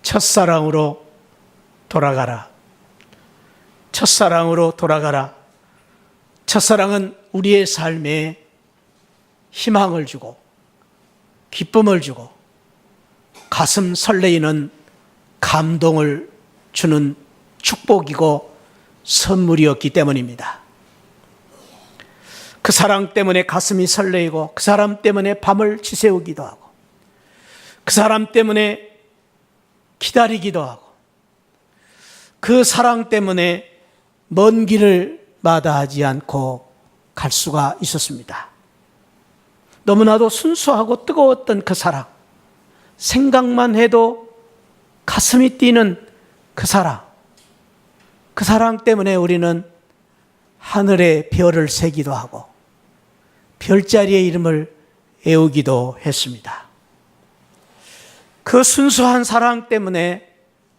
첫사랑으로 돌아가라. 첫사랑으로 돌아가라. 첫사랑은 우리의 삶에 희망을 주고 기쁨을 주고 가슴 설레이는 감동을 주는 축복이고 선물이었기 때문입니다. 그 사랑 때문에 가슴이 설레이고 그 사람 때문에 밤을 지새우기도 하고 그 사람 때문에 기다리기도 하고 그 사랑 때문에 먼 길을 마다하지 않고 갈 수가 있었습니다. 너무나도 순수하고 뜨거웠던 그 사랑, 생각만 해도 가슴이 뛰는 그 사랑 때문에 우리는 하늘에 별을 세기도 하고 별자리의 이름을 외우기도 했습니다. 그 순수한 사랑 때문에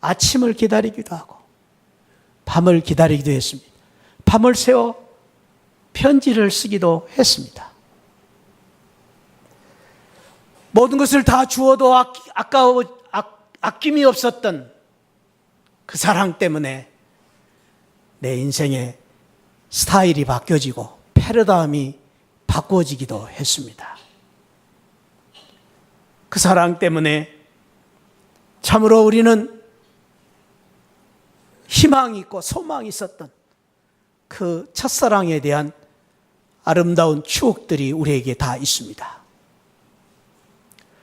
아침을 기다리기도 하고 밤을 기다리기도 했습니다. 밤을 새워 편지를 쓰기도 했습니다. 모든 것을 다 주어도 아낌이 없었던 그 사랑 때문에 내 인생의 스타일이 바뀌어지고 패러다임이 바꾸어지기도 했습니다. 그 사랑 때문에 참으로 우리는 희망이 있고 소망이 있었던 그 첫사랑에 대한 아름다운 추억들이 우리에게 다 있습니다.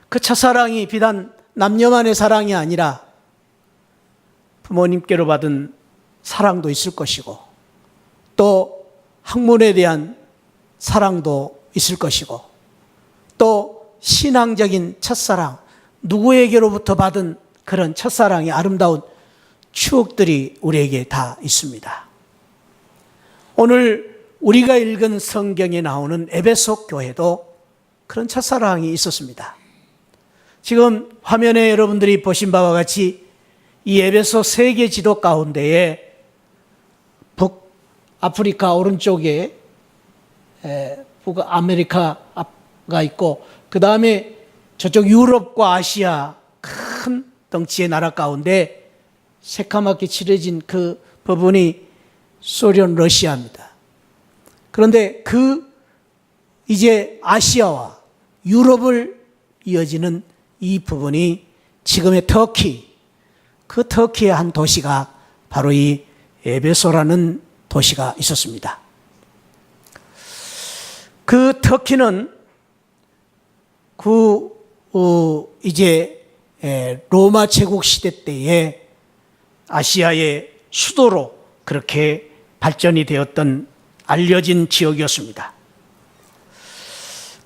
그 첫사랑이 비단 남녀만의 사랑이 아니라 부모님께로 받은 사랑도 있을 것이고 또 학문에 대한 사랑도 있을 것이고 또 신앙적인 첫사랑, 누구에게로부터 받은 그런 첫사랑의 아름다운 추억들이 우리에게 다 있습니다. 오늘 우리가 읽은 성경에 나오는 에베소 교회도 그런 첫사랑이 있었습니다. 지금 화면에 여러분들이 보신 바와 같이 이 에베소 세계 지도 가운데에 북아프리카 오른쪽에 북아메리카가 있고 그 다음에 저쪽 유럽과 아시아 큰 덩치의 나라 가운데 새카맣게 칠해진 그 부분이 소련 러시아입니다. 그런데 이제 아시아와 유럽을 이어지는 이 부분이 지금의 터키, 그 터키의 한 도시가 바로 이 에베소라는 도시가 있었습니다. 그 터키는 이제 로마 제국 시대 때에 아시아의 수도로 그렇게 발전이 되었던 알려진 지역이었습니다.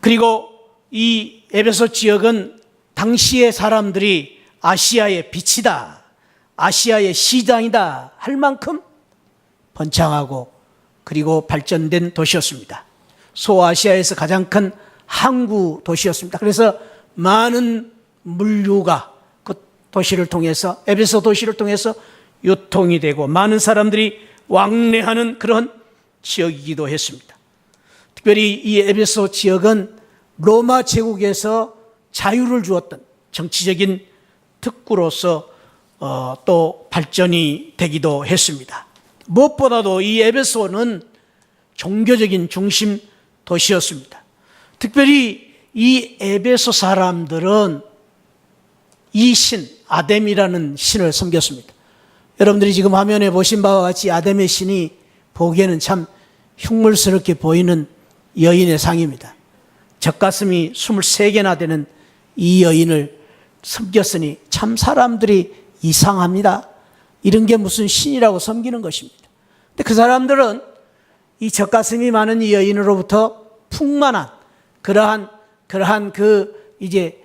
그리고 이 에베소 지역은 당시의 사람들이 아시아의 빛이다, 아시아의 시장이다 할 만큼 번창하고 그리고 발전된 도시였습니다. 소아시아에서 가장 큰 항구 도시였습니다. 그래서 많은 물류가 그 도시를 통해서, 에베소 도시를 통해서 유통이 되고 많은 사람들이 왕래하는 그런 지역이기도 했습니다. 특별히 이 에베소 지역은 로마 제국에서 자유를 주었던 정치적인 특구로서 또 발전이 되기도 했습니다. 무엇보다도 이 에베소는 종교적인 중심 도시였습니다. 특별히 이 에베소 사람들은 이 신, 아뎀이라는 신을 섬겼습니다. 여러분들이 지금 화면에 보신 바와 같이 아뎀의 신이 보기에는 참 흉물스럽게 보이는 여인의 상입니다. 젖가슴이 23개나 되는 이 여인을 섬겼으니 참 사람들이 이상합니다. 이런 게 무슨 신이라고 섬기는 것입니다. 근데 그 사람들은 이 젖가슴이 많은 이 여인으로부터 풍만한 그러한 이제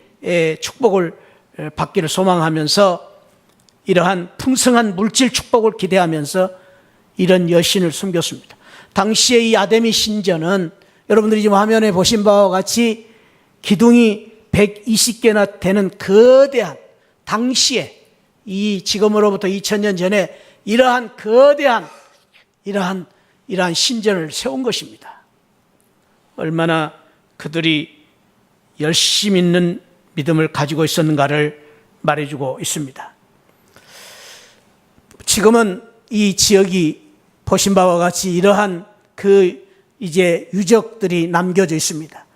축복을 받기를 소망하면서 이러한 풍성한 물질 축복을 기대하면서 이런 여신을 섬겼습니다. 당시에 이 아데미 신전은 여러분들이 지금 화면에 보신 바와 같이 기둥이 120개나 되는 거대한, 당시에 이 지금으로부터 2000년 전에 이러한 거대한 이러한 신전을 세운 것입니다. 얼마나 그들이 열심 있는 믿음을 가지고 있었는가를 말해주고 있습니다. 지금은 이 지역이 보신 바와 같이 이러한 이제 유적들이 남겨져 있습니다.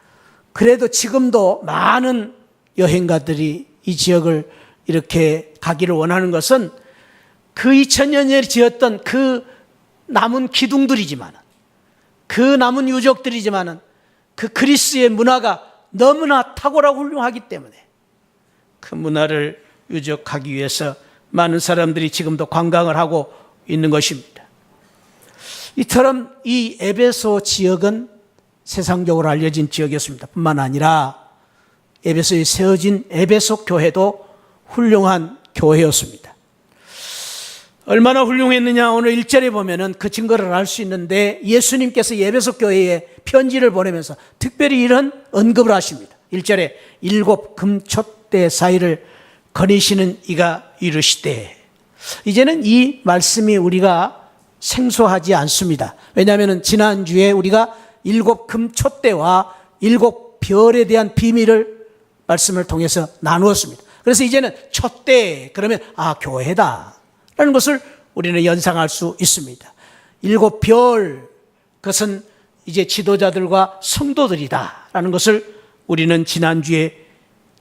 그래도 지금도 많은 여행가들이 이 지역을 이렇게 가기를 원하는 것은 그 2000년 전에 지었던 그 남은 기둥들이지만, 그 남은 유적들이지만 그 그리스의 문화가 너무나 탁월하고 훌륭하기 때문에 그 문화를 유적하기 위해서 많은 사람들이 지금도 관광을 하고 있는 것입니다. 이처럼 이 에베소 지역은 세상적으로 알려진 지역이었습니다. 뿐만 아니라 에베소에 세워진 에베소 교회도 훌륭한 교회였습니다. 얼마나 훌륭했느냐, 오늘 1절에 보면은 그 증거를 알 수 있는데, 예수님께서 에베소 교회에 편지를 보내면서 특별히 이런 언급을 하십니다. 1절에 7 금촛대 사이를 거니시는 이가 이르시되, 이제는 이 말씀이 우리가 생소하지 않습니다. 왜냐하면 지난주에 우리가 7 금촛대와 7 별에 대한 비밀을 말씀을 통해서 나누었습니다. 그래서 이제는 촛대 그러면 교회다 라는 것을 우리는 연상할 수 있습니다. 7 별, 그것은 이제 지도자들과 성도들이다 라는 것을 우리는 지난주에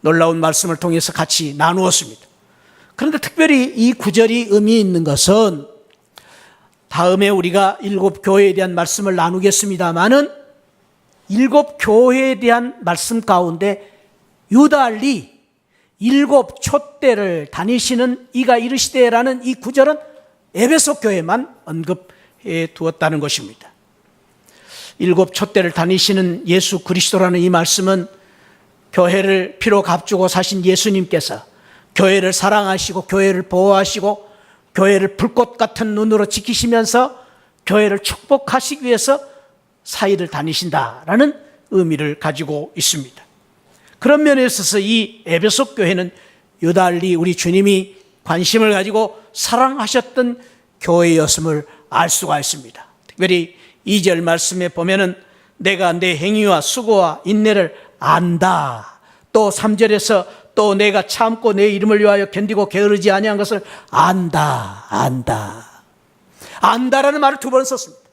놀라운 말씀을 통해서 같이 나누었습니다. 그런데 특별히 이 구절이 의미 있는 것은, 다음에 우리가 7 교회에 대한 말씀을 나누겠습니다마는 7 교회에 대한 말씀 가운데 유달리 7 촛대를 다니시는 이가 이르시되라는 이 구절은 에베소 교회만 언급해 두었다는 것입니다. 7 촛대를 다니시는 예수 그리스도라는 이 말씀은 교회를 피로 값주고 사신 예수님께서 교회를 사랑하시고 교회를 보호하시고 교회를 불꽃 같은 눈으로 지키시면서 교회를 축복하시기 위해서 사이를 다니신다라는 의미를 가지고 있습니다. 그런 면에 있어서 이 에베소 교회는 유달리 우리 주님이 관심을 가지고 사랑하셨던 교회였음을 알 수가 있습니다. 특별히 2절 말씀에 보면은 내가 내 행위와 수고와 인내를 안다. 또 3절에서 또 내가 참고 내 이름을 위하여 견디고 게으르지 아니한 것을 안다. 안다라는 말을 2번 썼습니다.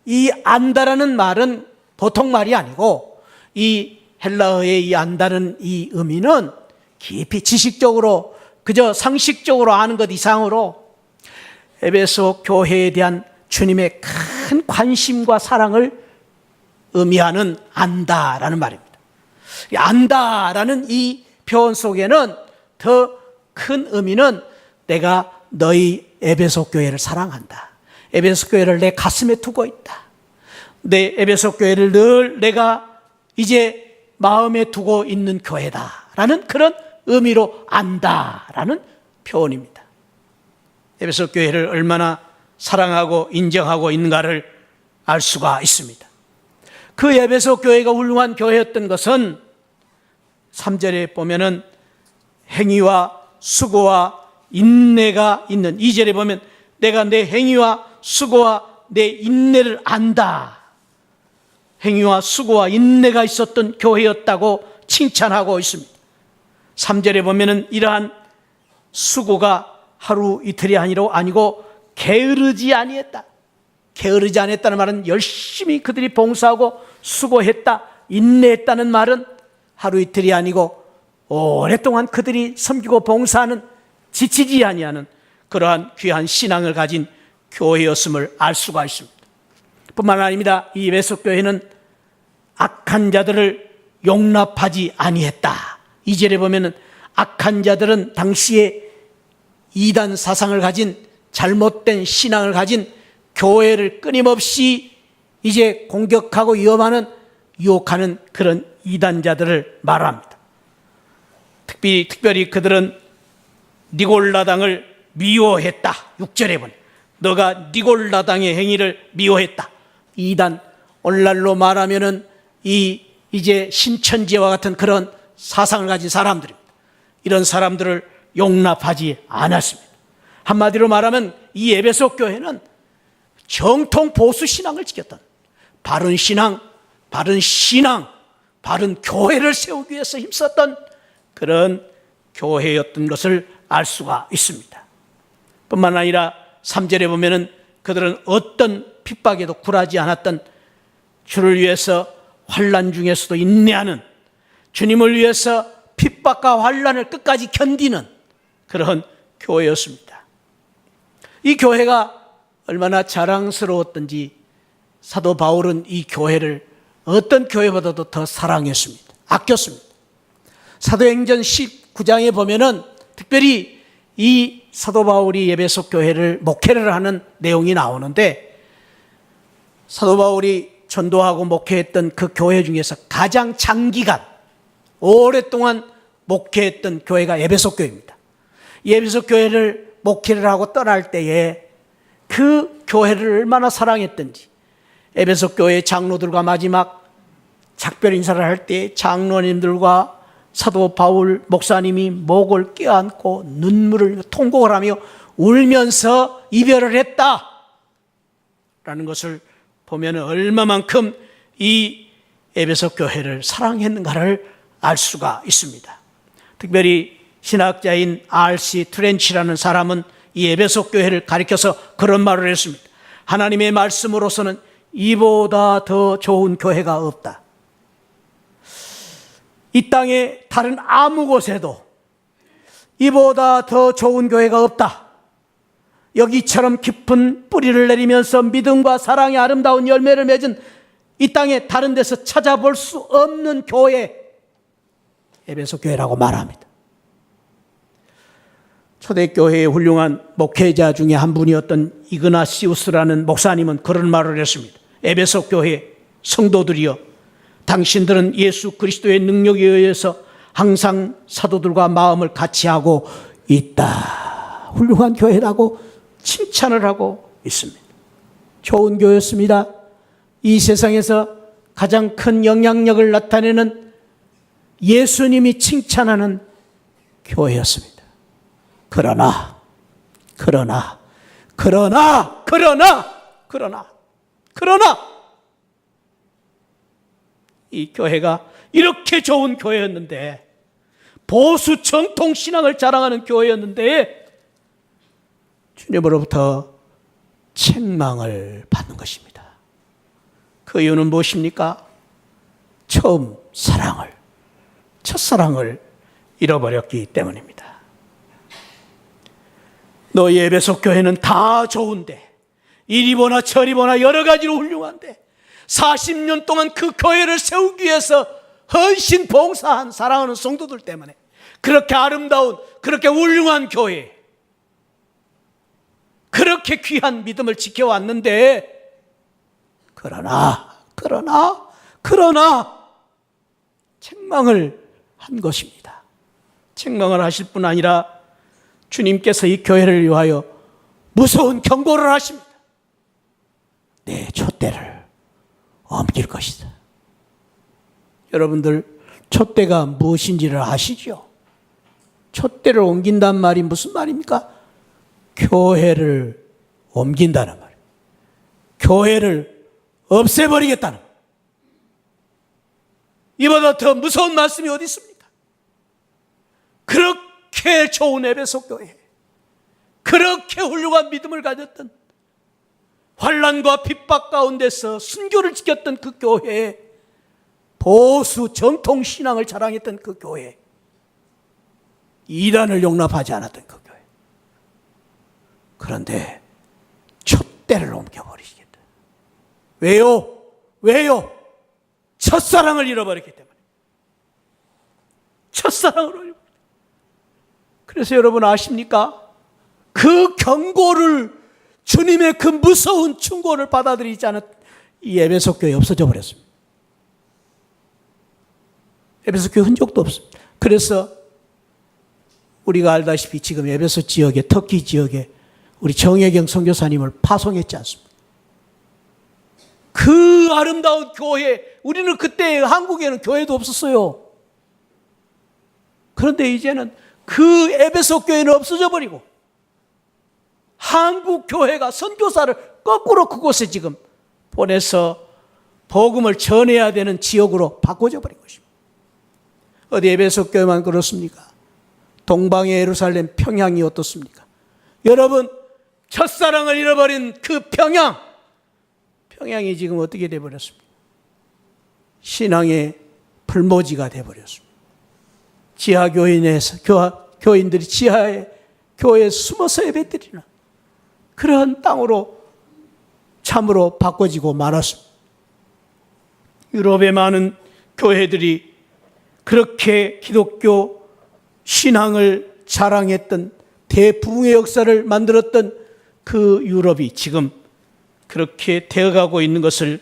이 안다라는 말은 보통 말이 아니고, 이 헬라어의 이 안다는 이 의미는 깊이 지식적으로, 그저 상식적으로 아는 것 이상으로 에베소 교회에 대한 주님의 큰 관심과 사랑을 의미하는 안다라는 말입니다. 안다라는 이 표현 속에는 더 큰 의미는 내가 너희 에베소 교회를 사랑한다. 에베소 교회를 내 가슴에 두고 있다. 내 에베소 교회를 늘 내가 이제 마음에 두고 있는 교회다라는 그런 의미로 안다라는 표현입니다. 에베소 교회를 얼마나 사랑하고 인정하고 있는가를 알 수가 있습니다. 그 에베소 교회가 훌륭한 교회였던 것은 3절에 보면은 행위와 수고와 인내가 있는, 2절에 보면 내가 내 행위와 수고와 내 인내를 안다. 행위와 수고와 인내가 있었던 교회였다고 칭찬하고 있습니다. 3절에 보면은 이러한 수고가 하루 이틀이 아니고 게으르지 아니했다. 게으르지 않았다는 말은 열심히 그들이 봉사하고 수고했다, 인내했다는 말은 하루 이틀이 아니고 오랫동안 그들이 섬기고 봉사하는, 지치지 아니하는 그러한 귀한 신앙을 가진 교회였음을 알 수가 있습니다. 뿐만 아닙니다. 이 에베소 교회는 악한 자들을 용납하지 아니했다. 2절에 보면은 악한 자들은 당시에 이단 사상을 가진, 잘못된 신앙을 가진 교회를 끊임없이 이제 공격하고 유혹하는 그런 이단자들을 말합니다. 특별히 그들은 니골라당을 미워했다. 6절에 보니 너가 니골라당의 행위를 미워했다. 이단, 오늘날로 말하면은 이제 신천지와 같은 그런 사상을 가진 사람들입니다. 이런 사람들을 용납하지 않았습니다. 한마디로 말하면 이 에베소 교회는 정통 보수 신앙을 지켰던, 바른 신앙, 바른 교회를 세우기 위해서 힘썼던 그런 교회였던 것을 알 수가 있습니다. 뿐만 아니라 3절에 보면은 그들은 어떤 핍박에도 굴하지 않았던, 주를 위해서 환난 중에서도 인내하는, 주님을 위해서 핍박과 환난을 끝까지 견디는 그런 교회였습니다. 이 교회가 얼마나 자랑스러웠던지 사도 바울은 이 교회를 어떤 교회보다도 더 사랑했습니다. 아꼈습니다. 사도행전 19장에 보면은 특별히 이 사도 바울이 에베소 교회를 목회를 하는 내용이 나오는데, 사도 바울이 전도하고 목회했던 그 교회 중에서 가장 장기간 오랫동안 목회했던 교회가 에베소 교회입니다. 이 에베소 교회를 목회를 하고 떠날 때에 그 교회를 얼마나 사랑했던지, 에베소 교회 장로들과 마지막 작별 인사를 할 때 장로님들과 사도 바울 목사님이 목을 껴안고 눈물을 통곡을 하며 울면서 이별을 했다라는 것을 보면 얼마만큼 이 에베소 교회를 사랑했는가를 알 수가 있습니다. 특별히 신학자인 R.C. 트렌치라는 사람은 이 에베소 교회를 가리켜서 그런 말을 했습니다. 하나님의 말씀으로서는 이보다 더 좋은 교회가 없다. 이 땅에 다른 아무 곳에도 이보다 더 좋은 교회가 없다. 여기처럼 깊은 뿌리를 내리면서 믿음과 사랑의 아름다운 열매를 맺은 이 땅에 다른 데서 찾아볼 수 없는 교회, 에베소 교회라고 말합니다. 초대교회의 훌륭한 목회자 중에 한 분이었던 이그나시우스라는 목사님은 그런 말을 했습니다. 에베소 교회 성도들이여, 당신들은 예수 그리스도의 능력에 의해서 항상 사도들과 마음을 같이하고 있다. 훌륭한 교회라고 칭찬을 하고 있습니다. 좋은 교회였습니다. 이 세상에서 가장 큰 영향력을 나타내는 예수님이 칭찬하는 교회였습니다. 그러나 이 교회가 이렇게 좋은 교회였는데, 보수 정통 신앙을 자랑하는 교회였는데 주님으로부터 책망을 받는 것입니다. 그 이유는 무엇입니까? 처음 첫사랑을 잃어버렸기 때문입니다. 너희 에베소 교회는 다 좋은데, 이리 보나 저리 보나 여러 가지로 훌륭한데 40년 동안 그 교회를 세우기 위해서 헌신 봉사한 사랑하는 성도들 때문에 그렇게 아름다운, 그렇게 훌륭한 교회, 그렇게 귀한 믿음을 지켜왔는데, 그러나 책망을 한 것입니다. 책망을 하실 뿐 아니라 주님께서 이 교회를 위하여 무서운 경고를 하십니다. 내 촛대를 옮길 것이다. 여러분들, 촛대가 무엇인지를 아시죠? 촛대를 옮긴단 말이 무슨 말입니까? 교회를 옮긴다는 말이에요. 교회를 없애버리겠다는 말이에요. 이보다 더 무서운 말씀이 어디 있습니까? 그렇게 좋은 에베소 교회, 그렇게 훌륭한 믿음을 가졌던, 환난과 핍박 가운데서 순교를 지켰던 그 교회, 보수 정통 신앙을 자랑했던 그 교회, 이단을 용납하지 않았던 그 교회, 그런데 촛대를 옮겨버리시겠다. 왜요? 첫사랑을 잃어버렸기 때문에. 첫사랑을 잃어버렸기 때문에. 그래서 여러분 아십니까? 그 경고를, 주님의 그 무서운 충고를 받아들이지 않은 이 에베소 교회 없어져 버렸습니다. 에베소 교회 흔적도 없습니다. 그래서 우리가 알다시피 지금 에베소 지역에, 터키 지역에 우리 정혜경 선교사님을 파송했지 않습니까? 그 아름다운 교회, 우리는 그때 한국에는 교회도 없었어요. 그런데 이제는 그 에베소 교회는 없어져 버리고 한국 교회가 선교사를 거꾸로 그곳에 지금 보내서 복음을 전해야 되는 지역으로 바꿔져 버린 것입니다. 어디 에베소 교회만 그렇습니까? 동방의 예루살렘 평양이 어떻습니까? 여러분, 첫사랑을 잃어버린 그 평양이 지금 어떻게 되어버렸습니까? 신앙의 불모지가 되어버렸습니다. 지하교회 내에서 교인들이 지하에 교회에 숨어서 예배드리는 그러한 땅으로 참으로 바꿔지고 말았습니다. 유럽의 많은 교회들이 그렇게 기독교 신앙을 자랑했던 대부흥의 역사를 만들었던 그 유럽이 지금 그렇게 되어가고 있는 것을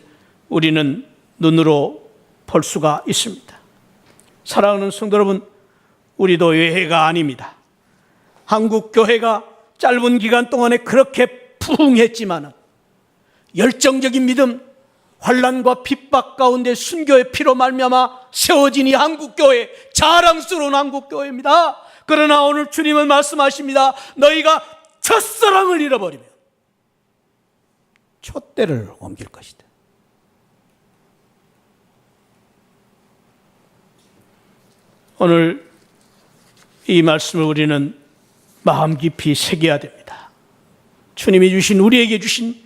우리는 눈으로 볼 수가 있습니다. 사랑하는 성도 여러분, 우리도 예외가 아닙니다. 한국 교회가 짧은 기간 동안에 그렇게 부흥했지만 열정적인 믿음, 환난과 핍박 가운데 순교의 피로 말미암아 세워진 이 한국교회, 자랑스러운 한국교회입니다. 그러나 오늘 주님은 말씀하십니다. 너희가 첫사랑을 잃어버리면 촛대를 옮길 것이다. 오늘 이 말씀을 우리는 마음 깊이 새겨야 됩니다. 주님이 주신, 우리에게 주신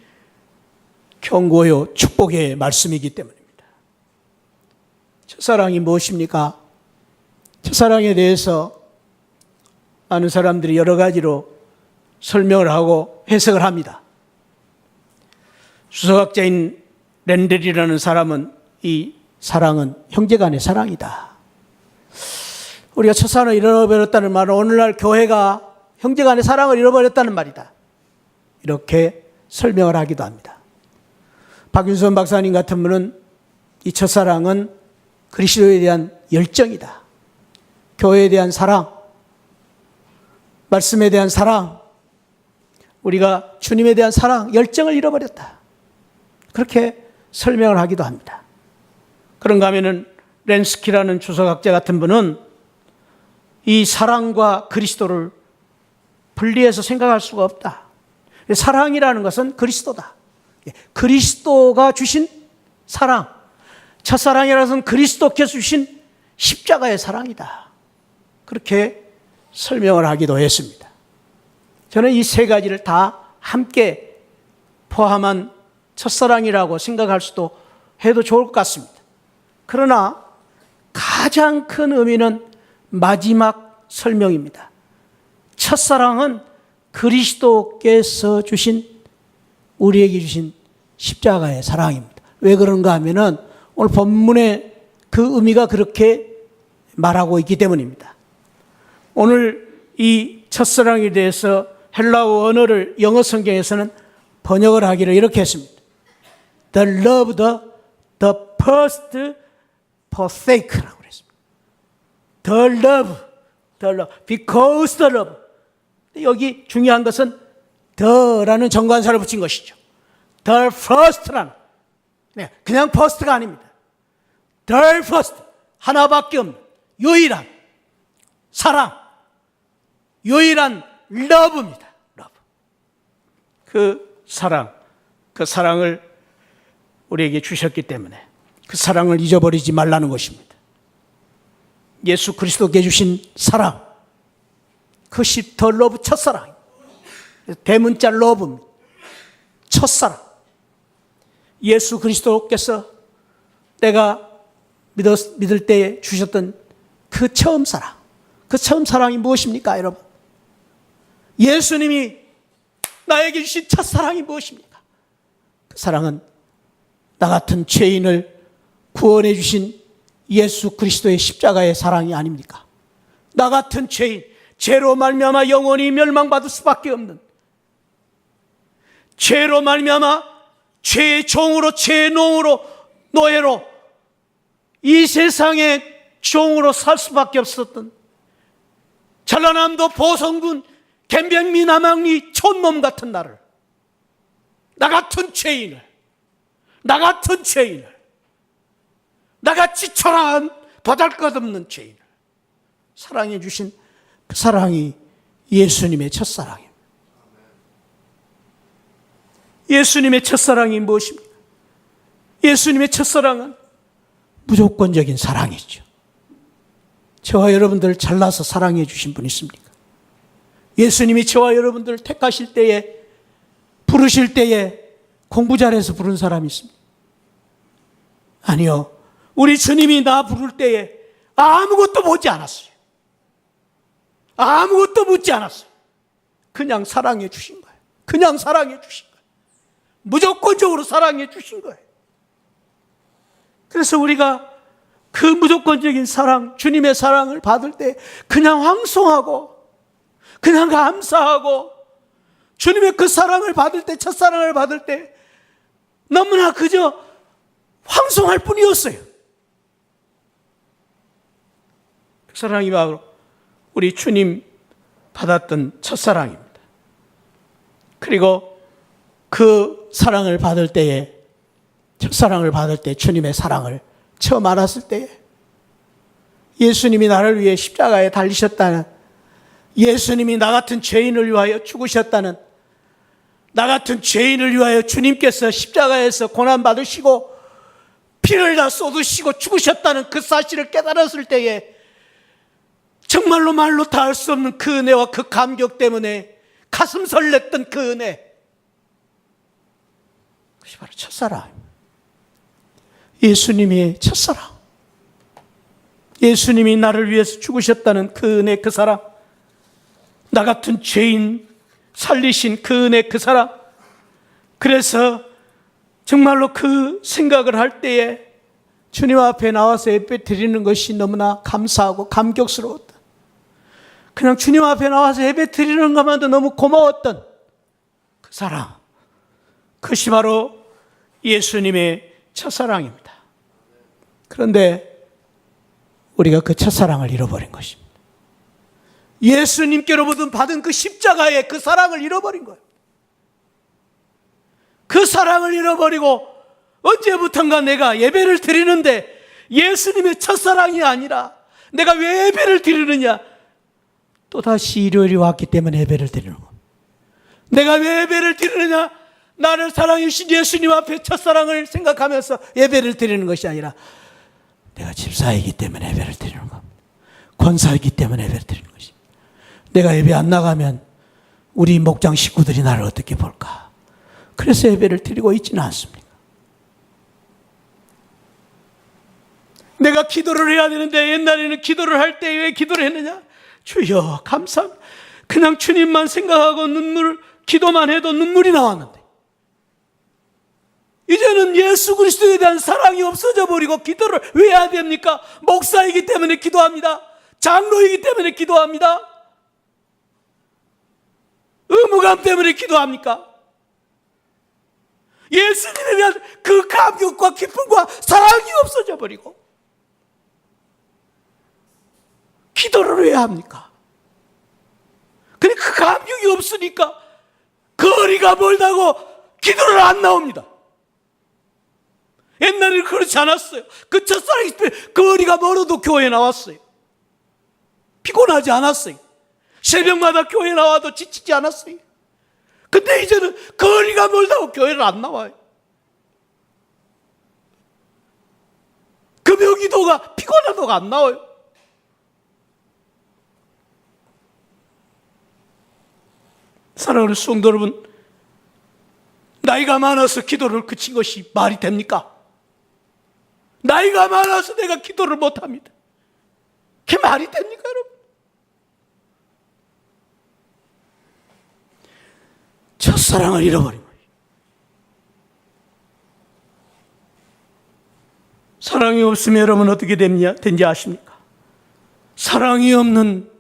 경고요 축복의 말씀이기 때문입니다. 첫사랑이 무엇입니까? 첫사랑에 대해서 많은 사람들이 여러 가지로 설명을 하고 해석을 합니다. 수석학자인 렌델이라는 사람은 이 사랑은 형제간의 사랑이다. 우리가 첫사랑을 잃어버렸다는 말은 오늘날 교회가 형제간의 사랑을 잃어버렸다는 말이다. 이렇게 설명을 하기도 합니다. 박윤선 박사님 같은 분은 이 첫사랑은 그리스도에 대한 열정이다. 교회에 대한 사랑, 말씀에 대한 사랑, 우리가 주님에 대한 사랑, 열정을 잃어버렸다. 그렇게 설명을 하기도 합니다. 그런가 하면은 렌스키라는 주석학자 같은 분은 이 사랑과 그리스도를 분리해서 생각할 수가 없다. 사랑이라는 것은 그리스도다. 그리스도가 주신 사랑, 첫사랑이라는 것은 그리스도께서 주신 십자가의 사랑이다. 그렇게 설명을 하기도 했습니다. 저는 이 세 가지를 다 함께 포함한 첫사랑이라고 생각할 수도 해도 좋을 것 같습니다. 그러나 가장 큰 의미는 마지막 설명입니다. 첫사랑은 그리스도께서 주신, 우리에게 주신 십자가의 사랑입니다. 왜 그런가 하면은 오늘 본문의 그 의미가 그렇게 말하고 있기 때문입니다. 오늘 이 첫사랑에 대해서 헬라어 언어를 영어 성경에서는 번역을 하기를 이렇게 했습니다. The love, the first forsake라고 그랬습니다. The love, because the love. 여기 중요한 것은 the라는 정관사를 붙인 것이죠. The first라는, 그냥 first가 아닙니다. The first, 하나밖에 없는 유일한 사랑, 유일한 love입니다. love. 그 사랑, 그 사랑을 우리에게 주셨기 때문에 그 사랑을 잊어버리지 말라는 것입니다. 예수 그리스도께 주신 사랑, 그것이 더 러브, 첫사랑. 대문자 러브입니다. 첫사랑. 예수 그리스도께서 내가 믿을 때 주셨던 그 처음 사랑. 그 처음 사랑이 무엇입니까, 여러분? 예수님이 나에게 주신 첫사랑이 무엇입니까? 그 사랑은 나 같은 죄인을 구원해 주신 예수 그리스도의 십자가의 사랑이 아닙니까? 나 같은 죄인, 죄로 말미암아 영원히 멸망받을 수밖에 없는, 죄로 말미암아 죄의 종으로, 죄의 노예로 이 세상의 종으로 살 수밖에 없었던 전라남도 보성군 갬병미 남항리 촌놈 같은 나를, 나 같은 죄인을, 나같이 초라한 보잘것없는 죄인을 사랑해 주신 그 사랑이 예수님의 첫사랑입니다. 예수님의 첫사랑이 무엇입니까? 예수님의 첫사랑은 무조건적인 사랑이죠. 저와 여러분들 잘라서 사랑해 주신 분 있습니까? 예수님이 저와 여러분들 택하실 때에 부르실 때에 공부 잘해서 부른 사람이 있습니다. 아니요. 우리 주님이 나 부를 때에 아무것도 묻지 않았어요. 아무것도 묻지 않았어요. 그냥 사랑해 주신 거예요. 그냥 사랑해 주신 거예요. 무조건적으로 사랑해 주신 거예요. 그래서 우리가 그 무조건적인 사랑, 주님의 사랑을 받을 때 그냥 황송하고 그냥 감사하고 주님의 그 사랑을 받을 때, 첫사랑을 받을 때 너무나 그저 황송할 뿐이었어요. 그 사랑이 바로 우리 주님 받았던 첫사랑입니다. 그리고 그 사랑을 받을 때에, 첫사랑을 받을 때, 주님의 사랑을 처음 알았을 때에 예수님이 나를 위해 십자가에 달리셨다는, 예수님이 나 같은 죄인을 위하여 죽으셨다는, 나 같은 죄인을 위하여 주님께서 십자가에서 고난받으시고 피를 다 쏟으시고 죽으셨다는 그 사실을 깨달았을 때에 정말로 말로 다 할 수 없는 그 은혜와 그 감격 때문에 가슴 설렜던 그 은혜, 그것이 바로 첫사랑입니다. 예수님의 첫사랑, 예수님이 나를 위해서 죽으셨다는 그 은혜, 그 사랑, 나 같은 죄인 살리신 그 은혜, 그 사랑. 그래서 정말로 그 생각을 할 때에 주님 앞에 나와서 예배 드리는 것이 너무나 감사하고 감격스러웠다. 그냥 주님 앞에 나와서 예배 드리는 것만도 너무 고마웠던 그 사랑, 그것이 바로 예수님의 첫사랑입니다. 그런데 우리가 그 첫사랑을 잃어버린 것입니다. 예수님께로부터 받은 그 십자가의 그 사랑을 잃어버린 거예요. 그 사랑을 잃어버리고 언제부턴가 내가 예배를 드리는데 예수님의 첫사랑이 아니라 내가 왜 예배를 드리느냐? 또다시 일요일이 왔기 때문에 예배를 드리는 겁니다. 내가 왜 예배를 드리느냐? 나를 사랑해 주신 예수님 앞에 첫사랑을 생각하면서 예배를 드리는 것이 아니라 내가 집사이기 때문에 예배를 드리는 겁니다. 권사이기 때문에 예배를 드리는 것입니다. 내가 예배 안 나가면 우리 목장 식구들이 나를 어떻게 볼까? 그래서 예배를 드리고 있지는 않습니까? 내가 기도를 해야 되는데 옛날에는 기도를 할 때 왜 기도를 했느냐? 주여 감사합니다. 그냥 주님만 생각하고 기도만 해도 눈물이 나왔는데 이제는 예수 그리스도에 대한 사랑이 없어져 버리고 기도를 왜 해야 됩니까? 목사이기 때문에 기도합니다. 장로이기 때문에 기도합니다. 의무감 때문에 기도합니까? 예수님에 대한 그 감격과 기쁨과 사랑이 없어져 버리고 기도를 왜 합니까? 근데 그 감격이 없으니까 거리가 멀다고 기도를 안 나옵니다. 옛날에는 그렇지 않았어요. 그 첫사랑이 거리가 멀어도 교회에 나왔어요. 피곤하지 않았어요. 새벽마다 교회 나와도 지치지 않았어요. 근데 이제는 거리가 멀다고 교회를 안 나와요. 금요기도가 피곤하다고 안 나와요. 사랑하는 성도 여러분, 나이가 많아서 기도를 그친 것이 말이 됩니까? 나이가 많아서 내가 기도를 못합니다. 그게 말이 됩니까, 여러분? 첫사랑을 잃어버린 거예요. 사랑이 없으면 여러분 어떻게 된지 아십니까? 사랑이 없는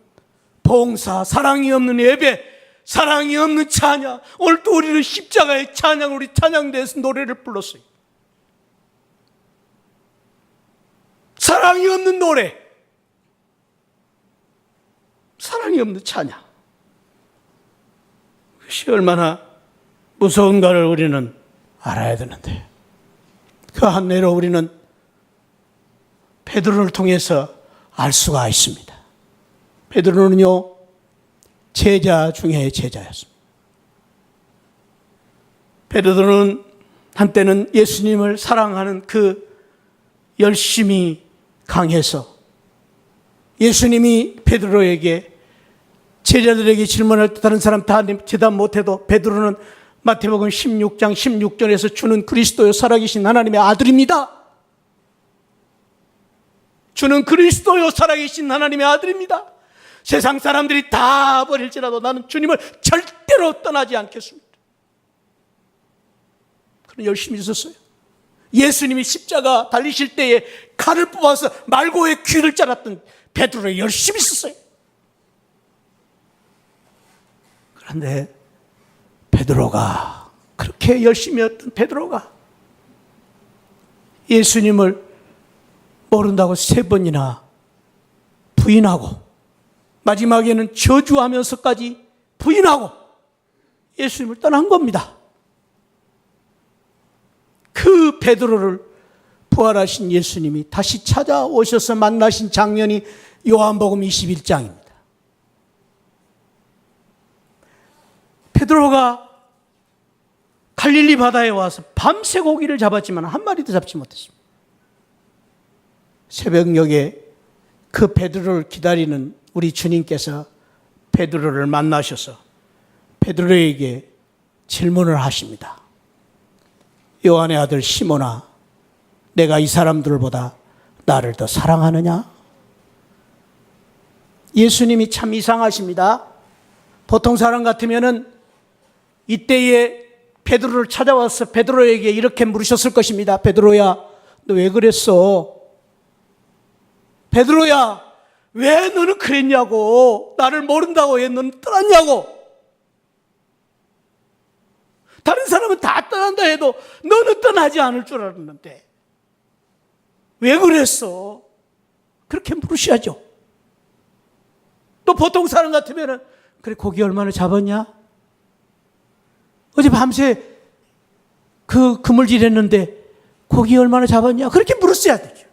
봉사, 사랑이 없는 예배, 사랑이 없는 찬양. 오늘 또 우리는 십자가의 찬양, 우리 찬양대에서 노래를 불렀어요. 사랑이 없는 노래, 사랑이 없는 찬양, 그것이 얼마나 무서운가를 우리는 알아야 되는데, 그 한내로 우리는 베드로를 통해서 알 수가 있습니다. 베드로는요, 제자 중에 제자였습니다. 베드로는 한때는 예수님을 사랑하는 그 열심이 강해서 예수님이 베드로에게, 제자들에게 질문할 때 다른 사람 다 대답 못해도 베드로는 마태복음 16장 16절에서 주는 그리스도요 살아계신 하나님의 아들입니다. 주는 그리스도요 살아계신 하나님의 아들입니다. 세상 사람들이 다 버릴지라도 나는 주님을 절대로 떠나지 않겠습니다. 그런 열심히 있었어요. 예수님이 십자가 달리실 때에 칼을 뽑아서 말고의 귀를 잘랐던 베드로 열심히 있었어요. 그런데 베드로가, 그렇게 열심히 했던 베드로가 예수님을 모른다고 3번이나 부인하고 마지막에는 저주하면서까지 부인하고 예수님을 떠난 겁니다. 그 베드로를 부활하신 예수님이 다시 찾아오셔서 만나신 장면이 요한복음 21장입니다. 베드로가 갈릴리 바다에 와서 밤새 고기를 잡았지만 한 마리도 잡지 못했습니다. 새벽녘에 그 베드로를 기다리는 우리 주님께서 베드로를 만나셔서 베드로에게 질문을 하십니다. 요한의 아들 시몬아, 내가 이 사람들보다 나를 더 사랑하느냐? 예수님이 참 이상하십니다. 보통 사람 같으면은 이때에 베드로를 찾아와서 베드로에게 이렇게 물으셨을 것입니다. 베드로야, 너 왜 그랬어? 베드로야, 왜 너는 그랬냐고? 나를 모른다고 왜 너는 떠났냐고? 다른 사람은 다 떠난다 해도 너는 떠나지 않을 줄 알았는데 왜 그랬어? 그렇게 물으셔야죠. 또 보통 사람 같으면 그래, 고기 얼마나 잡았냐? 어제 밤새 그 그물질 했는데 고기 얼마나 잡았냐? 그렇게 물었어야 되죠.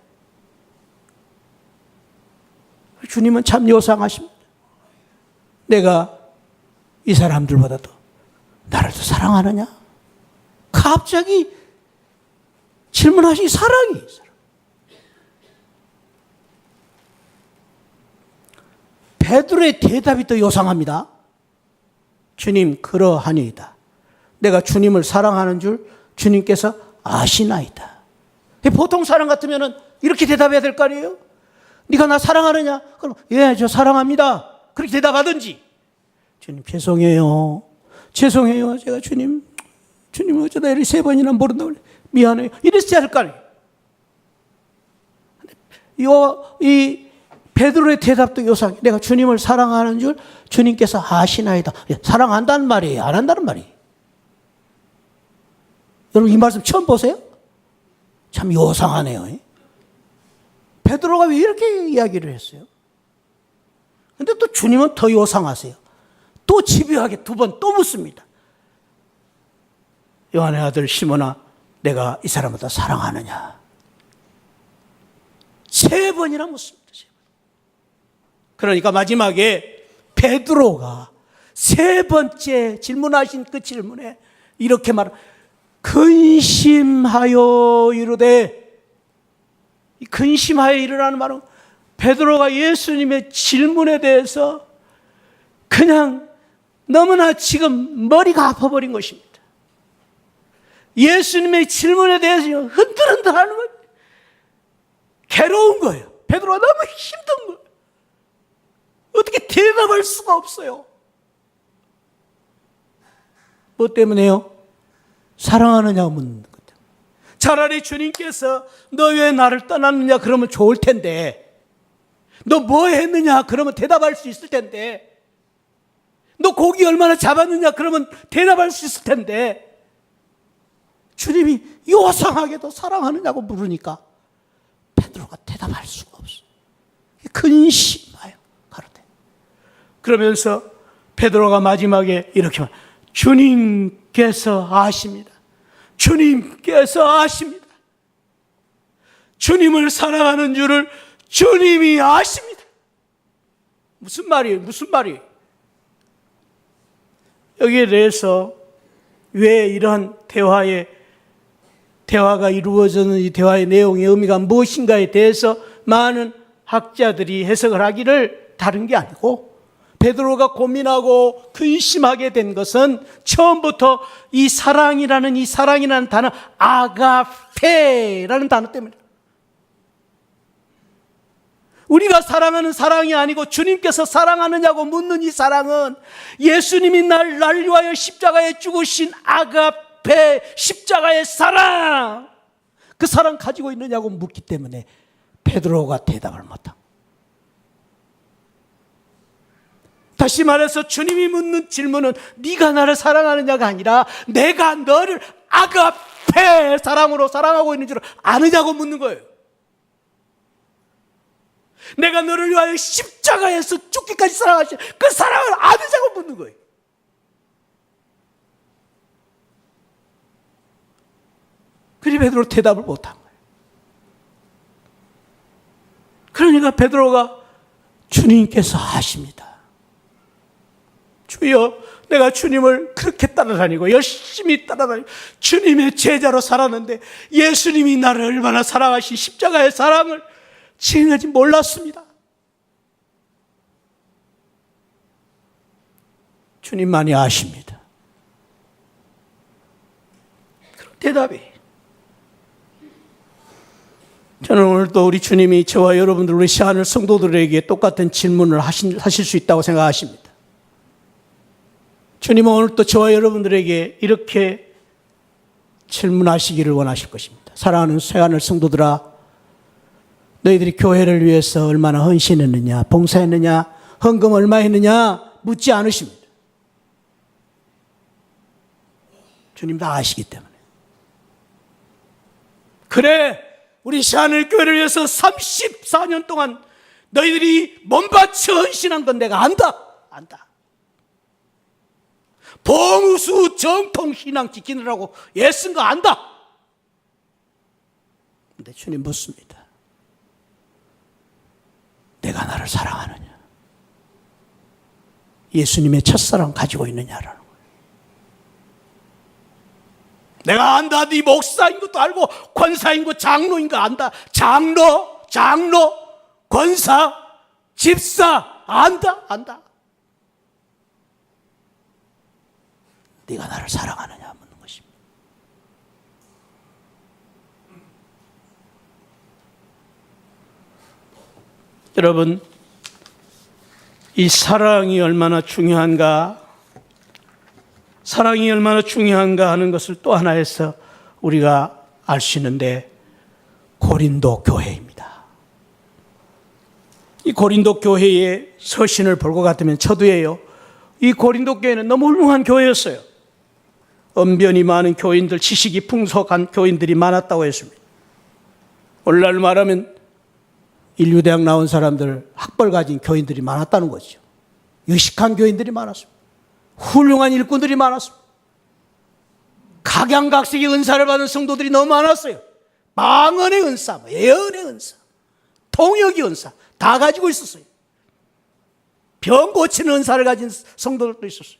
주님은 참 요상하십니다. 내가 이 사람들보다도 나를 더 사랑하느냐? 갑자기 질문하신 사랑이 있어요. 베드로의 대답이 더 요상합니다. 주님, 그러하니이다. 내가 주님을 사랑하는 줄 주님께서 아시나이다. 보통 사람 같으면 이렇게 대답해야 될 거 아니에요? 네가 나 사랑하느냐? 그럼 예, 저 사랑합니다. 그렇게 대답하든지, 주님 죄송해요. 죄송해요. 제가 주님 어쩌다 이렇게 3번이나 모른다고 미안해요. 이랬어야 할 거 아니에요. 이 베드로의 대답도 요상해. 내가 주님을 사랑하는 줄 주님께서 아시나이다. 사랑한다는 말이에요? 안 한다는 말이에요? 여러분, 이 말씀 처음 보세요? 참 요상하네요. 베드로가 왜 이렇게 이야기를 했어요? 근데 또 주님은 더 요상하세요. 또 집요하게 2번 또 묻습니다. 요한의 아들 시몬아, 내가 이 사람보다 사랑하느냐? 3번이나 묻습니다. 그러니까 마지막에 베드로가 3번째 질문하신 그 질문에 이렇게 근심하여 이르되, 이 근심하여 이르라는 말은 베드로가 예수님의 질문에 대해서 그냥 너무나 지금 머리가 아파버린 것입니다. 예수님의 질문에 대해서 흔들흔들하는 거예요. 괴로운 거예요. 베드로가 너무 힘든 거예요. 어떻게 대답할 수가 없어요. 뭐 때문에요? 사랑하느냐고 묻는 것 때문에. 차라리 주님께서 너 왜 나를 떠났느냐 그러면 좋을 텐데, 너 뭐 했느냐 그러면 대답할 수 있을 텐데, 너 고기 얼마나 잡았느냐 그러면 대답할 수 있을 텐데, 주님이 요상하게도 사랑하느냐고 물으니까 베드로가 대답할 수가 없어. 근심하여 가로되. 그러면서 베드로가 마지막에 이렇게 말, 주님께서 아십니다. 주님께서 아십니다. 주님을 사랑하는 줄을 주님이 아십니다. 무슨 말이에요? 무슨 말이에요? 여기에 대해서 왜 이러한 대화가 이루어졌는지, 대화의 내용의 의미가 무엇인가에 대해서 많은 학자들이 해석을 하기를 다른 게 아니고, 베드로가 고민하고 근심하게 된 것은 처음부터 이 사랑이라는 단어, 아가페라는 단어 때문에. 우리가 사랑하는 사랑이 아니고 주님께서 사랑하느냐고 묻는 이 사랑은 예수님이 날 위하여 십자가에 죽으신 아가페, 십자가의 사랑, 그 사랑 가지고 있느냐고 묻기 때문에 베드로가 대답을 못한. 다시 말해서 주님이 묻는 질문은 네가 나를 사랑하느냐가 아니라 내가 너를 아가페 사랑으로 사랑하고 있는 줄 아느냐고 묻는 거예요. 내가 너를 위하여 십자가에서 죽기까지 사랑하신 그 사랑을 아느냐고 묻는 거예요. 그리 베드로 대답을 못한 거예요. 그러니까 베드로가 주님께서 하십니다. 주여, 내가 주님을 그렇게 따라다니고 열심히 따라다니고 주님의 제자로 살았는데 예수님이 나를 얼마나 사랑하신 십자가의 사랑을 지금까지 몰랐습니다. 주님만이 아십니다. 그런 대답이. 저는 오늘 또 우리 주님이 저와 여러분들, 우리 시안을 성도들에게 똑같은 질문을 하실 수 있다고 생각하십니다. 주님은 오늘 또 저와 여러분들에게 이렇게 질문하시기를 원하실 것입니다. 사랑하는 시안을 성도들아, 너희들이 교회를 위해서 얼마나 헌신했느냐, 봉사했느냐, 헌금 얼마 했느냐 묻지 않으십니다. 주님 다 아시기 때문에. 그래, 우리 시안을 교회를 위해서 34년 동안 너희들이 몸바쳐 헌신한 건 내가 안다. 봉수 정통 신앙 지키느라고 애쓴 거 안다. 근데 주님 묻습니다. 내가 나를 사랑하느냐? 예수님의 첫사랑 가지고 있느냐라는 거예요. 내가 안다. 네 목사인 것도 알고 권사인 거 장로인 거 안다. 장로, 권사, 집사 안다. 네가 나를 사랑하느냐 묻는 것입니다. 여러분, 이 사랑이 얼마나 중요한가 하는 것을 또 하나에서 우리가 알 수 있는데, 고린도 교회입니다. 이 고린도 교회의 서신을 볼 것 같으면 저도예요. 이 고린도 교회는 너무 훌륭한 교회였어요. 언변이 많은 교인들, 지식이 풍성한 교인들이 많았다고 했습니다. 오늘날 말하면 인류대학 나온 사람들, 학벌 가진 교인들이 많았다는 거죠. 유식한 교인들이 많았습니다. 훌륭한 일꾼들이 많았습니다. 각양각색의 은사를 받은 성도들이 너무 많았어요. 방언의 은사, 예언의 은사, 통역의 은사 다 가지고 있었어요. 병 고치는 은사를 가진 성도들도 있었어요.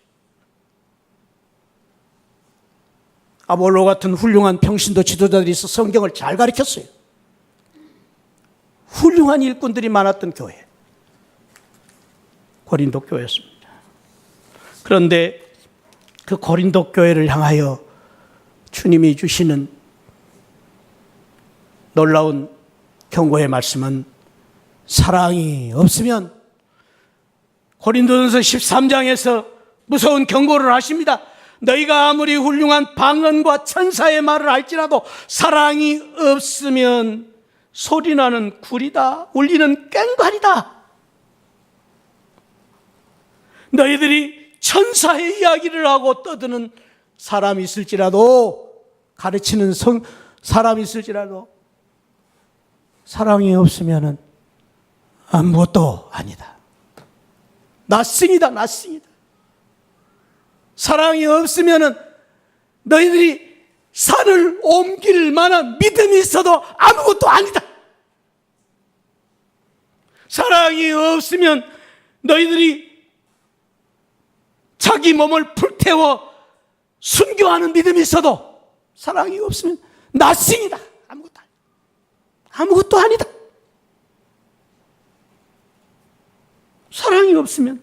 아볼로 같은 훌륭한 평신도 지도자들이 있어 성경을 잘 가르쳤어요. 훌륭한 일꾼들이 많았던 교회, 고린도 교회였습니다. 그런데 그 고린도 교회를 향하여 주님이 주시는 놀라운 경고의 말씀은, 사랑이 없으면, 고린도전서 13장에서 무서운 경고를 하십니다. 너희가 아무리 훌륭한 방언과 천사의 말을 할지라도 사랑이 없으면 소리나는 굴이다, 울리는 꽹과리다. 너희들이 천사의 이야기를 하고 떠드는 사람이 있을지라도, 가르치는 사람이 있을지라도 사랑이 없으면 아무것도 아니다. nothing이다. 사랑이 없으면 너희들이 산을 옮길 만한 믿음이 있어도 아무것도 아니다. 사랑이 없으면 너희들이 자기 몸을 불태워 순교하는 믿음이 있어도 사랑이 없으면 nothing이다. 아무것도 아니다. 사랑이 없으면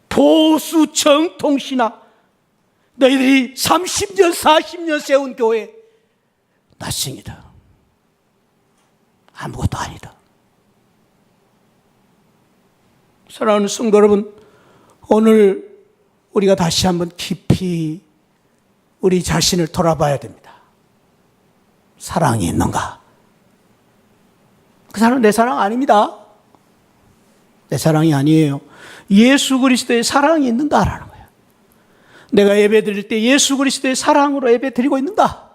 보수 정통신화, 너희들이 30년 40년 세운 교회 낯생이다. 아무것도 아니다. 사랑하는 성도 여러분, 오늘 우리가 다시 한번 깊이 우리 자신을 돌아봐야 됩니다. 사랑이 있는가? 그 사람은 내 사랑 아닙니다. 내 사랑이 아니에요. 예수 그리스도의 사랑이 있는가라는 거예요. 내가 예배 드릴 때 예수 그리스도의 사랑으로 예배 드리고 있는가?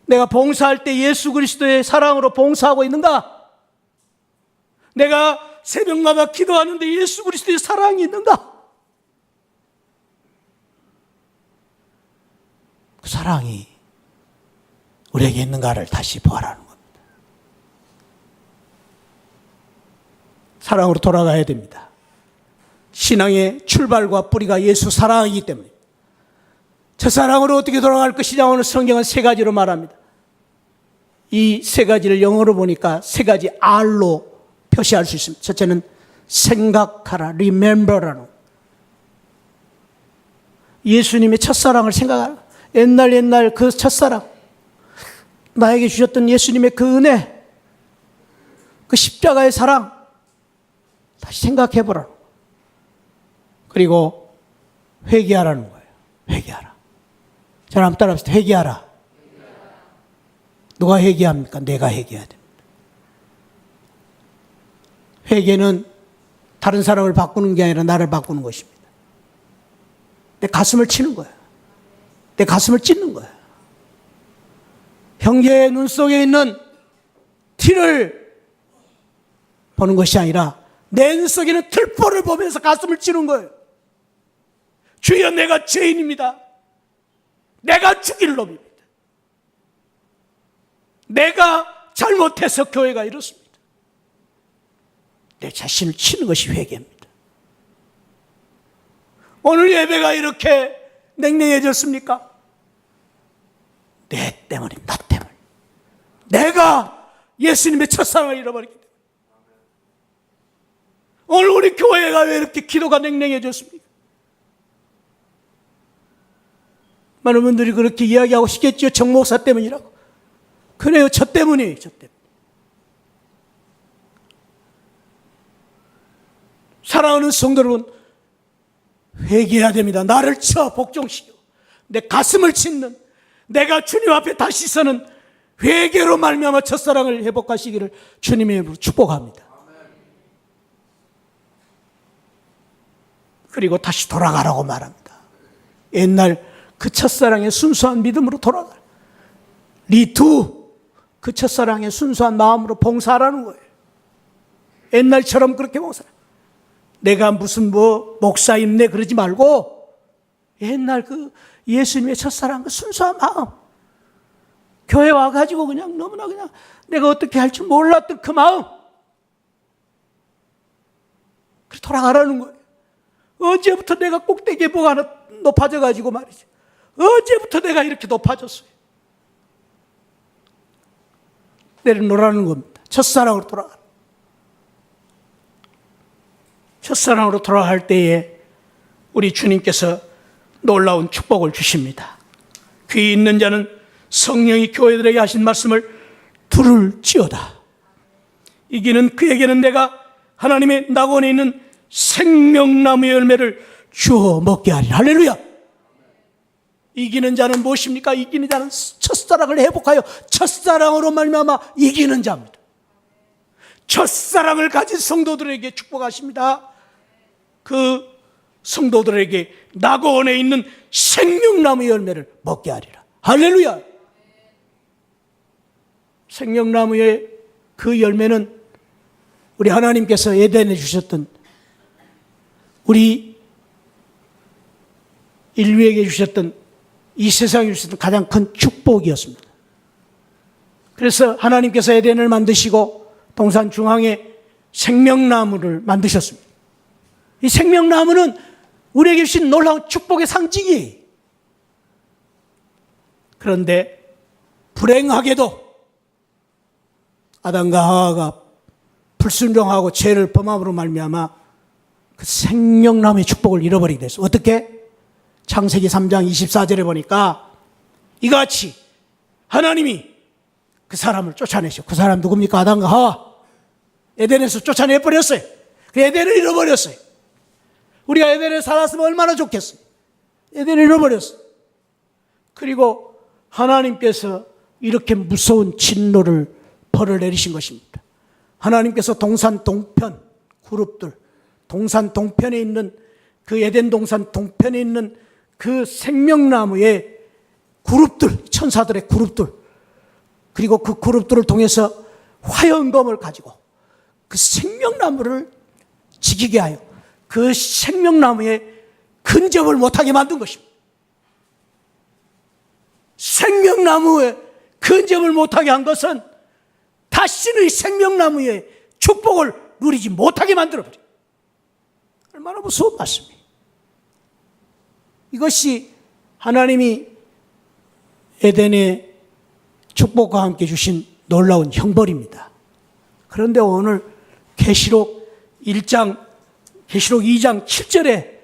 내가 봉사할 때 예수 그리스도의 사랑으로 봉사하고 있는가? 내가 새벽마다 기도하는데 예수 그리스도의 사랑이 있는가? 그 사랑이 우리에게 있는가를 다시 보아라는 겁니다. 사랑으로 돌아가야 됩니다. 신앙의 출발과 뿌리가 예수 사랑이기 때문에 저 사랑으로 어떻게 돌아갈 것이냐 오늘 성경은 세 가지로 말합니다. 이 세 가지를 영어로 보니까 세 가지 R로 표시할 수 있습니다. 첫째는 생각하라, remember라는, 예수님의 첫사랑을 생각하라. 옛날 그 첫사랑, 나에게 주셨던 예수님의 그 은혜, 그 십자가의 사랑 다시 생각해보라. 그리고 회개하라는 거예요. 회개하라. 저를 한번 따라합시다. 회개하라. 누가 회개합니까? 내가 회개해야 됩니다. 회개는 다른 사람을 바꾸는 게 아니라 나를 바꾸는 것입니다. 내 가슴을 치는 거예요. 내 가슴을 찢는 거예요. 형제의 눈 속에 있는 티를 보는 것이 아니라 내 눈 속에 있는 틀보를 보면서 가슴을 찌는 거예요. 주여, 내가 죄인입니다. 내가 죽일 놈입니다. 내가 잘못해서 교회가 이렇습니다. 내 자신을 치는 것이 회개입니다. 오늘 예배가 이렇게 냉랭해졌습니까? 내 때문입니다. 나 때문. 내가 예수님의 첫사랑을 잃어버리기 때문에. 오늘 우리 교회가 왜 이렇게 기도가 냉랭해졌습니까? 많은 분들이 그렇게 이야기하고 싶겠죠. 정 목사 때문이라고. 그래요. 저 때문이에요. 저 때문. 사랑하는 성도 여러분, 회개해야 됩니다. 나를 쳐 복종시켜 내 가슴을 찢는, 내가 주님 앞에 다시 서는 회개로 말미암아 첫사랑을 회복하시기를 주님의 이름으로 축복합니다. 그리고 다시 돌아가라고 말합니다. 옛날 그 첫사랑의 순수한 믿음으로 돌아가라. 리투, 그 첫사랑의 순수한 마음으로 봉사하라는 거예요. 옛날처럼 그렇게 봉사하라. 내가 무슨 목사임네 그러지 말고 옛날 그 예수님의 첫사랑 그 순수한 마음, 교회 와가지고 그냥 너무나 그냥 내가 어떻게 할 줄 몰랐던 그 마음, 그래 돌아가라는 거예요. 언제부터 내가 꼭대기에 뭐가 하나 높아져가지고 말이죠. 언제부터 내가 이렇게 높아졌어요. 내려놓으라는 겁니다. 첫사랑으로 돌아가라. 첫사랑으로 돌아갈 때에 우리 주님께서 놀라운 축복을 주십니다. 귀 있는 자는 성령이 교회들에게 하신 말씀을 들을지어다. 이기는 그에게는 내가 하나님의 낙원에 있는 생명나무의 열매를 주어 먹게 하리라. 할렐루야. 이기는 자는 무엇입니까? 이기는 자는 첫사랑을 회복하여 첫사랑으로 말미암아 이기는 자입니다. 첫사랑을 가진 성도들에게 축복하십니다. 그 성도들에게 낙원에 있는 생명나무의 열매를 먹게 하리라. 할렐루야. 생명나무의 그 열매는 우리 하나님께서 에덴에 주셨던, 우리 인류에게 주셨던, 이 세상에 주셨던 가장 큰 축복이었습니다. 그래서 하나님께서 에덴을 만드시고 동산 중앙에 생명나무를 만드셨습니다. 이 생명나무는 우리에게 주신 놀라운 축복의 상징이에요. 그런데 불행하게도 아담과 하와가 불순종하고 죄를 범함으로 말미암아 그 생명나무의 축복을 잃어버리게 됐어. 어떻게? 창세기 3장 24절에 보니까 이같이 하나님이 그 사람을 쫓아내셨고, 그 사람 누굽니까? 아담과 하와. 에덴에서 쫓아내버렸어요. 그 에덴을 잃어버렸어요. 우리가 에덴에 살았으면 얼마나 좋겠어요. 에덴을 잃어버렸어요. 그리고 하나님께서 이렇게 무서운 진노를 벌을 내리신 것입니다. 하나님께서 동산 동편 그룹들, 동산 동편에 있는 그 에덴 동산 동편에 있는 그 생명나무의 그룹들, 천사들의 그룹들, 그리고 그 그룹들을 통해서 화염검을 가지고 그 생명나무를 지키게 하여 그 생명나무에 근접을 못하게 만든 것입니다. 생명나무에 근접을 못하게 한 것은 다시는 생명나무의 축복을 누리지 못하게 만들어버려요. 얼마나 무서운 말씀이에요. 이것이 하나님이 에덴의 축복과 함께 주신 놀라운 형벌입니다. 그런데 오늘 계시록 2장 7절에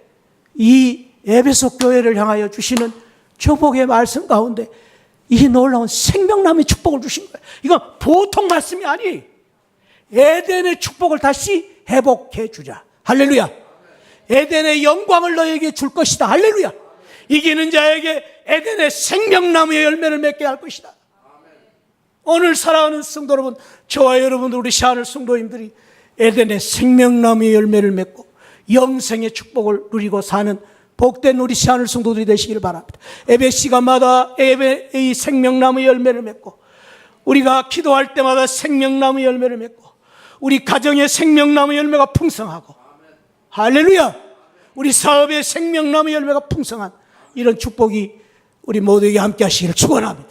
이 에베소 교회를 향하여 주시는 축복의 말씀 가운데 이 놀라운 생명나무의 축복을 주신 거예요. 이건 보통 말씀이 아니에요. 에덴의 축복을 다시 회복해 주자. 할렐루야. 에덴의 영광을 너에게 줄 것이다. 할렐루야. 이기는 자에게 에덴의 생명나무의 열매를 맺게 할 것이다. 오늘 사랑하는 성도 여러분, 저와 여러분, 우리 시아늘 성도님들이 에덴의 생명나무의 열매를 맺고 영생의 축복을 누리고 사는 복된 우리 시아늘 성도들이 되시기를 바랍니다. 예배 시간마다 이 생명나무의 열매를 맺고, 우리가 기도할 때마다 생명나무의 열매를 맺고, 우리 가정의 생명나무의 열매가 풍성하고, 할렐루야! 우리 사업의 생명나무의 열매가 풍성한 이런 축복이 우리 모두에게 함께 하시기를 축원합니다.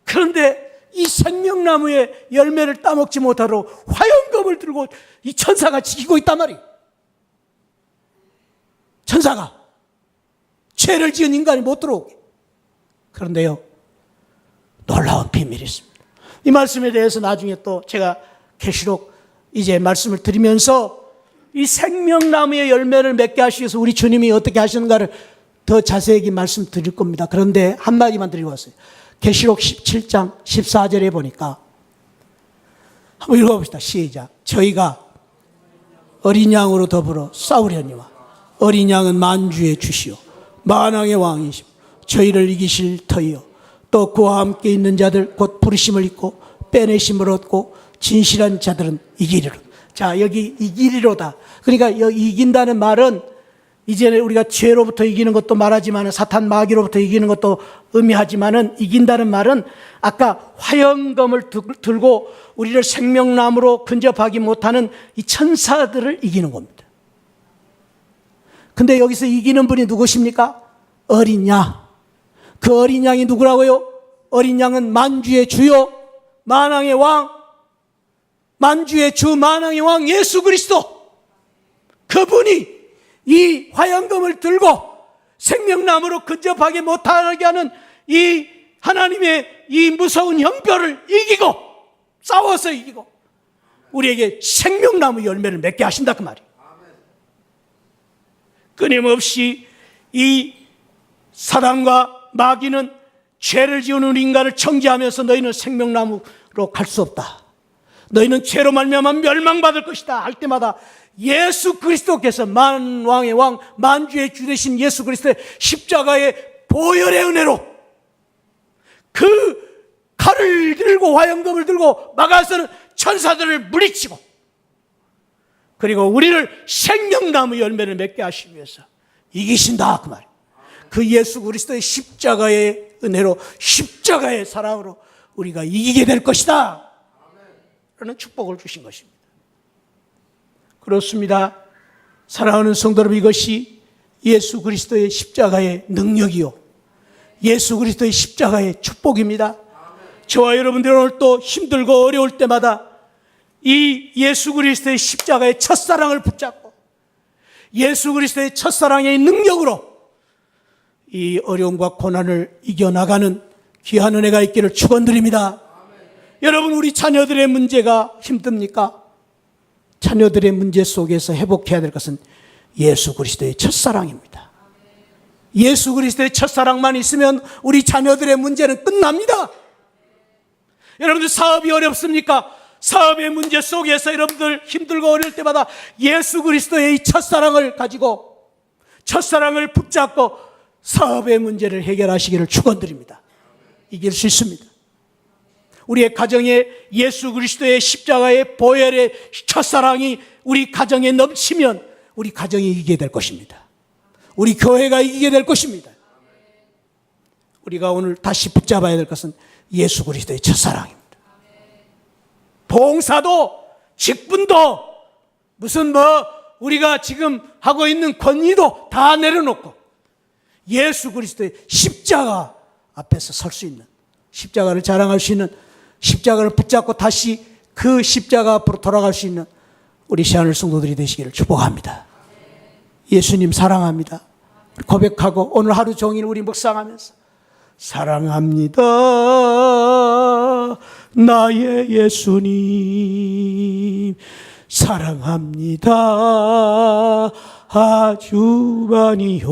그런데 이 생명나무의 열매를 따먹지 못하러 화염검을 들고 이 천사가 지키고 있단 말이에요. 천사가 죄를 지은 인간이 못 들어오게. 그런데요, 놀라운 비밀이 있습니다. 이 말씀에 대해서 나중에 또 제가 계시록 이제 말씀을 드리면서 이 생명나무의 열매를 맺게 하시기 위해서 우리 주님이 어떻게 하시는가를 더 자세히 말씀드릴 겁니다. 그런데 한마디만 드리고 왔어요. 계시록 17장 14절에 보니까 한번 읽어봅시다. 시작. 저희가 어린 양으로 더불어 싸우려니와 어린 양은 만주의 주시오 만왕의 왕이시오 저희를 이기실 터이요 또 그와 함께 있는 자들 곧 부르심을 입고 빼내심을 얻고 진실한 자들은 이기리로. 자, 여기 이기리로다. 그러니까 여기 이긴다는 말은 이제 우리가 죄로부터 이기는 것도 말하지만 사탄 마귀로부터 이기는 것도 의미하지만은, 이긴다는 말은 아까 화염검을 들고 우리를 생명나무로 근접하기 못하는 이 천사들을 이기는 겁니다. 근데 여기서 이기는 분이 누구십니까? 어린 양. 그 어린 양이 누구라고요? 어린 양은 만주의 주요 만왕의 왕, 만주의 주 만왕의 왕 예수 그리스도. 그분이 이 화염검을 들고 생명나무로 근접하게 못하게 하는 이 하나님의 이 무서운 형벌을 이기고, 싸워서 이기고 우리에게 생명나무 열매를 맺게 하신다 그 말이에요. 끊임없이 이 사단과 마귀는 죄를 지은 우리 인간을 정죄하면서 너희는 생명나무로 갈 수 없다, 너희는 죄로 말미암아 멸망받을 것이다 할 때마다 예수 그리스도께서 만왕의 왕 만주의 주 되신 예수 그리스도의 십자가의 보혈의 은혜로 그 칼을 들고 화염검을 들고 막아서는 천사들을 물리치고, 그리고 우리를 생명나무 열매를 맺게 하시기 위해서 이기신다 그 말이에요. 그 예수 그리스도의 십자가의 은혜로, 십자가의 사랑으로 우리가 이기게 될 것이다 라는 축복을 주신 것입니다. 그렇습니다. 사랑하는 성도 여러분, 이것이 예수 그리스도의 십자가의 능력이요 예수 그리스도의 십자가의 축복입니다. 저와 여러분들 오늘 또 힘들고 어려울 때마다 이 예수 그리스도의 십자가의 첫사랑을 붙잡고 예수 그리스도의 첫사랑의 능력으로 이 어려움과 고난을 이겨나가는 귀한 은혜가 있기를 축원드립니다. 여러분, 우리 자녀들의 문제가 힘듭니까? 자녀들의 문제 속에서 회복해야 될 것은 예수 그리스도의 첫사랑입니다. 예수 그리스도의 첫사랑만 있으면 우리 자녀들의 문제는 끝납니다. 여러분들 사업이 어렵습니까? 사업의 문제 속에서 여러분들 힘들고 어려울 때마다 예수 그리스도의 이 첫사랑을 가지고 첫사랑을 붙잡고 사업의 문제를 해결하시기를 축원드립니다. 이길 수 있습니다. 우리의 가정에 예수 그리스도의 십자가의 보혈의 첫사랑이 우리 가정에 넘치면 우리 가정이 이기게 될 것입니다. 우리 교회가 이기게 될 것입니다. 우리가 오늘 다시 붙잡아야 될 것은 예수 그리스도의 첫사랑입니다. 봉사도 직분도 무슨 우리가 지금 하고 있는 권위도 다 내려놓고 예수 그리스도의 십자가 앞에서 설 수 있는, 십자가를 자랑할 수 있는, 십자가를 붙잡고 다시 그 십자가 앞으로 돌아갈 수 있는 우리 시안을 성도들이 되시기를 축복합니다. 예수님 사랑합니다. 고백하고 오늘 하루 종일 우리 묵상하면서 사랑합니다 나의 예수님, 사랑합니다 아주 많이요.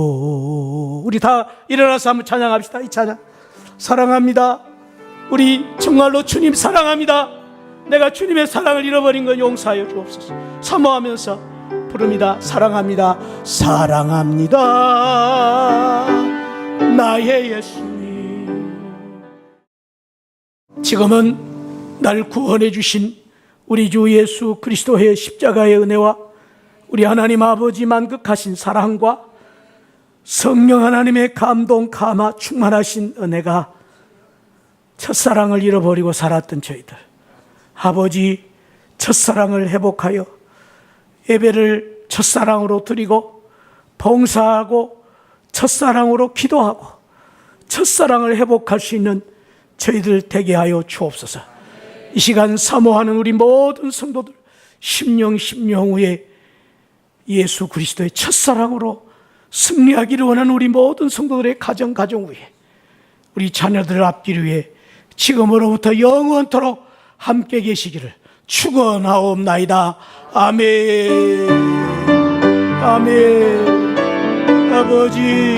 우리 다 일어나서 한번 찬양합시다. 이 찬양 사랑합니다. 우리 정말로 주님 사랑합니다. 내가 주님의 사랑을 잃어버린 건 용서하여 주옵소서. 사모하면서 부릅니다. 사랑합니다. 사랑합니다 나의 예수님. 지금은 날 구원해 주신 우리 주 예수 그리스도의 십자가의 은혜와 우리 하나님 아버지 만극하신 사랑과 성령 하나님의 감동 감화 충만하신 은혜가 첫사랑을 잃어버리고 살았던 저희들, 아버지 첫사랑을 회복하여 예배를 첫사랑으로 드리고 봉사하고 첫사랑으로 기도하고 첫사랑을 회복할 수 있는 저희들 되게 하여 주옵소서. 이 시간 사모하는 우리 모든 성도들 심령 후에 예수 그리스도의 첫사랑으로 승리하기를 원하는 우리 모든 성도들의 가정 위에 우리 자녀들을 앞길 위해 지금으로부터 영원토록 함께 계시기를 축원하옵나이다. 아멘. 아멘. 아버지